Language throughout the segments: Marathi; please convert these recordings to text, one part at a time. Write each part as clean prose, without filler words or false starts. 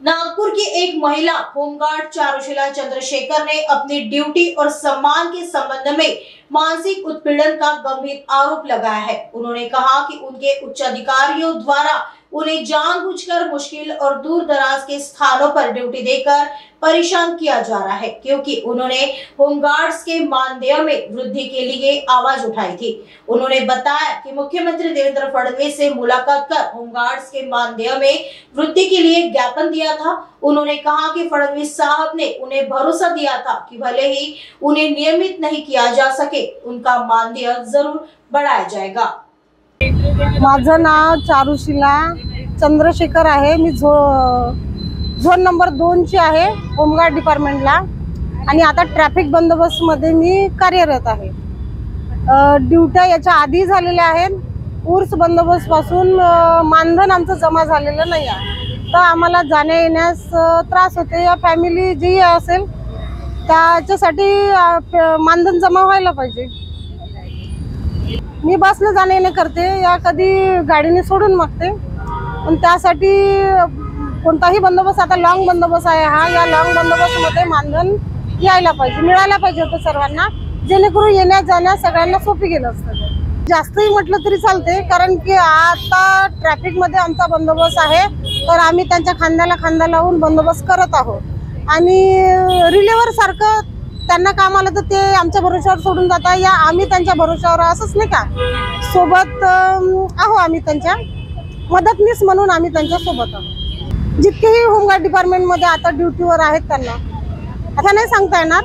नागपुर की एक महिला होमगार्ड चारुशीला चंद्रशेखर ने अपनी ड्यूटी और सम्मान के संबंध में मानसिक उत्पीड़न का गंभीर आरोप लगाया है। उन्होंने कहा कि उनके उच्च अधिकारियों द्वारा उन्हें जानबूझकर मुश्किल और दूर दराज के स्थानों पर ड्यूटी देकर परेशान किया जा रहा है, क्योंकि उन्होंने होमगार्ड्स के मानदेय में वृद्धि के लिए आवाज उठाई थी। उन्होंने बताया कि मुख्यमंत्री देवेंद्र फडणवीस से मुलाकात कर होमगार्ड्स के मानदेय में वृद्धि के लिए ज्ञापन दिया था। उन्होंने कहा कि फडणवीस साहब ने उन्हें भरोसा दिया था कि भले ही उन्हें नियमित नहीं किया जा सके, उनका मानदेय जरूर बढ़ाया जाएगा। माझं नाव चारुशीला चंद्रशेखर आहे। मी झोन नंबर 2 ची आहे होमगार्ड डिपार्टमेंटला आणि आता ट्रॅफिक बंदोबस्त मध्ये मी कार्यरत आहे। ड्युट्या याच्या आधी झालेल्या आहेत। उर्स बंदोबस्त पासून मानधन आमचं जमा झालेलं नाही आहे, तर आम्हाला जाण्या येण्यास त्रास होते। या फॅमिली जी असेल त्याच्यासाठी मानधन जमा व्हायला पाहिजे। मी बसने जाणे येणे करते या कधी गाडीने सोडून मागते, पण त्यासाठी कोणताही बंदोबस्त आता लॉंग बंदोबस्त आहे हा, या लॉंग बंदोबस्त मध्ये मानधन यायला पाहिजे, मिळायला पाहिजे होतं सर्वांना, जेणेकरून येण्या जाण्यास सगळ्यांना सोपी गेलं असतं। जास्तही म्हटलं तरी चालते, कारण की आता ट्रॅफिक मध्ये आमचा बंदोबस्त आहे, तर आम्ही त्यांच्या खांद्याला खांदा लावून बंदोबस्त करत आहोत। आणि रिलेवर सारखं त्यांना काम आलं तर ते आमच्या भरोशावर सोडून जातात, या आम्ही त्यांच्या भरोशावर असंच नाही का सोबत आहो। आम्ही त्यांच्या मदतनीस म्हणून आम्ही त्यांच्या सोबत आहोत। जितकेही होमगार्ड डिपार्टमेंट मध्ये आता ड्युटीवर आहेत त्यांना आता नाही सांगता येणार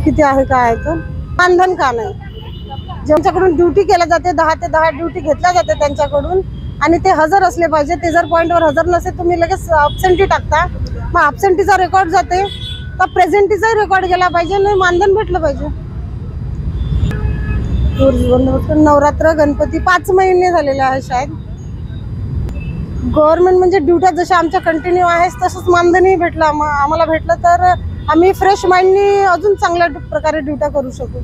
किती आहे काय आहे, तर मानधन का नाही, ज्यांच्याकडून ड्युटी केल्या जाते 10 ते 10 ड्युटी घेतल्या जाते त्यांच्याकडून, आणि ते हजर असले पाहिजे। ते जर पॉइंटवर हजर नसेल तुम्ही लगेच अब्सेंटी टाकता, मग अब्सेंटीचा रेकॉर्ड जाते, तर प्रेझेंटीचा रेकॉर्ड गेला पाहिजे आणि मानधन भेटलं पाहिजे। नवरात्र गणपती 5 महिने झालेले आहे शायद। गव्हर्नमेंट म्हणजे ड्युट्या जशा आमच्या कंटिन्यू आहेत तसंच मानधनही भेटलं आम्हाला भेटलं तर आम्ही फ्रेश माइंडनी अजून चांगल्या प्रकारे ड्युट्या करू शकू।